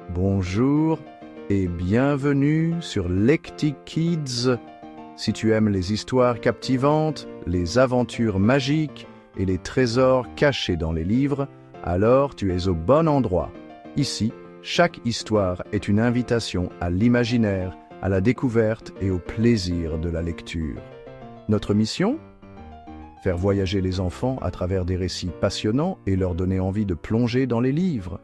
Bonjour et bienvenue sur Lecti Kids. Si tu aimes les histoires captivantes, les aventures magiques et les trésors cachés dans les livres, alors tu es au bon endroit. Ici, chaque histoire est une invitation à l'imaginaire, à la découverte et au plaisir de la lecture. Notre mission ? Faire voyager les enfants à travers des récits passionnants et leur donner envie de plonger dans les livres.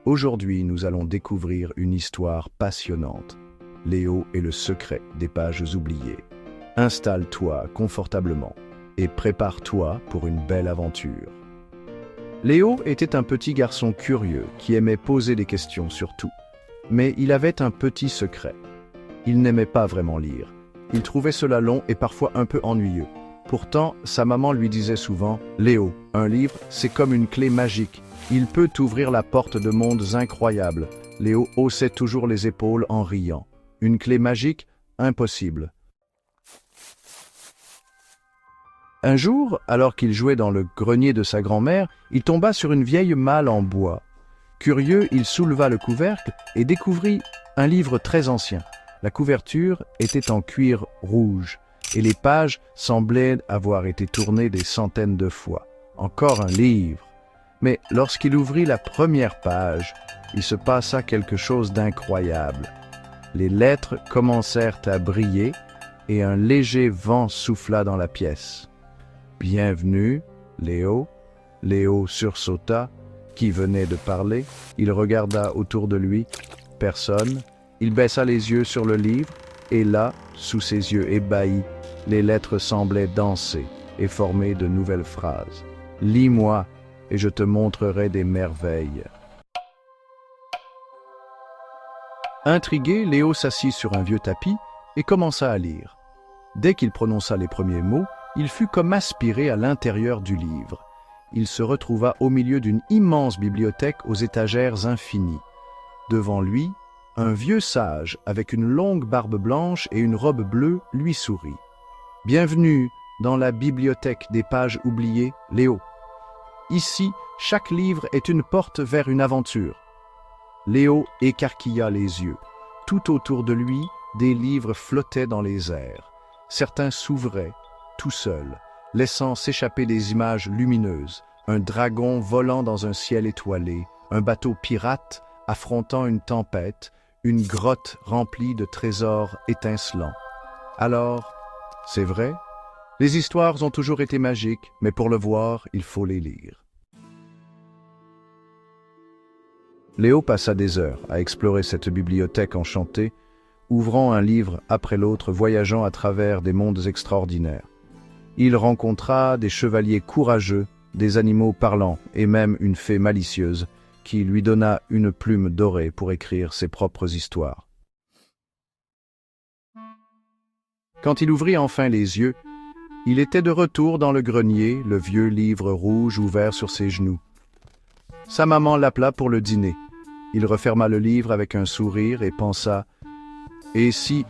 Aujourd'hui, nous allons découvrir une histoire passionnante. Léo et le secret des pages oubliées. Installe-toi confortablement et prépare-toi pour une belle aventure. Léo était un petit garçon curieux qui aimait poser des questions sur tout. Mais il avait un petit secret. Il n'aimait pas vraiment lire. Il trouvait cela long et parfois un peu ennuyeux. Pourtant, sa maman lui disait souvent « Léo, un livre, c'est comme une clé magique. Il peut t'ouvrir la porte de mondes incroyables. » Léo haussait toujours les épaules en riant. Une clé magique? Impossible. Un jour, alors qu'il jouait dans le grenier de sa grand-mère, il tomba sur une vieille malle en bois. Curieux, il souleva le couvercle et découvrit un livre très ancien. La couverture était en cuir rouge et les pages semblaient avoir été tournées des centaines de fois. Encore un livre. Mais lorsqu'il ouvrit la première page, il se passa quelque chose d'incroyable. Les lettres commencèrent à briller et un léger vent souffla dans la pièce. « Bienvenue, Léo. » Léo sursauta. Qui venait de parler? Il regarda autour de lui. Personne. Il baissa les yeux sur le livre et là, sous ses yeux ébahis, les lettres semblaient danser et former de nouvelles phrases. « Lis-moi et je te montrerai des merveilles. » Intrigué, Léo s'assit sur un vieux tapis et commença à lire. Dès qu'il prononça les premiers mots, il fut comme aspiré à l'intérieur du livre. Il se retrouva au milieu d'une immense bibliothèque aux étagères infinies. Devant lui, un vieux sage avec une longue barbe blanche et une robe bleue lui sourit. « Bienvenue dans la bibliothèque des pages oubliées, Léo. Ici, chaque livre est une porte vers une aventure. » Léo écarquilla les yeux. Tout autour de lui, des livres flottaient dans les airs. Certains s'ouvraient, tout seuls, laissant s'échapper des images lumineuses. Un dragon volant dans un ciel étoilé, un bateau pirate affrontant une tempête, une grotte remplie de trésors étincelants. Alors, c'est vrai, les histoires ont toujours été magiques, mais pour le voir, il faut les lire. Léo passa des heures à explorer cette bibliothèque enchantée, ouvrant un livre après l'autre, voyageant à travers des mondes extraordinaires. Il rencontra des chevaliers courageux, des animaux parlants et même une fée malicieuse qui lui donna une plume dorée pour écrire ses propres histoires. Quand il ouvrit enfin les yeux, il était de retour dans le grenier, le vieux livre rouge ouvert sur ses genoux. Sa maman l'appela pour le dîner. Il referma le livre avec un sourire et pensa « Et si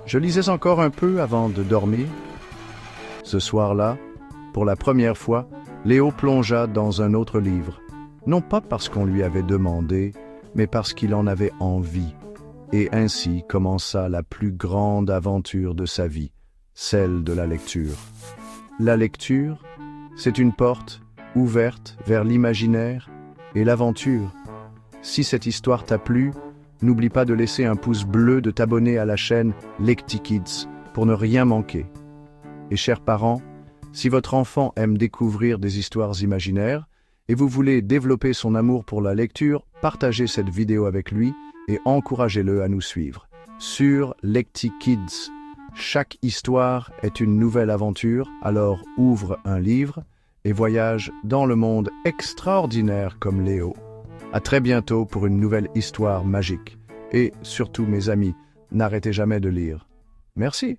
je lisais encore un peu avant de dormir ?» Ce soir-là, pour la première fois, Léo plongea dans un autre livre, non pas parce qu'on lui avait demandé, mais parce qu'il en avait envie. Et ainsi commença la plus grande aventure de sa vie, celle de la lecture. La lecture, c'est une porte ouverte vers l'imaginaire et l'aventure. Si cette histoire t'a plu, n'oublie pas de laisser un pouce bleu, de t'abonner à la chaîne Lecti Kids pour ne rien manquer. Et chers parents, si votre enfant aime découvrir des histoires imaginaires et vous voulez développer son amour pour la lecture, partagez cette vidéo avec lui et encouragez-le à nous suivre. Sur Lecti Kids, chaque histoire est une nouvelle aventure, alors ouvre un livre et voyage dans le monde extraordinaire comme Léo. À très bientôt pour une nouvelle histoire magique. Et surtout, mes amis, n'arrêtez jamais de lire. Merci.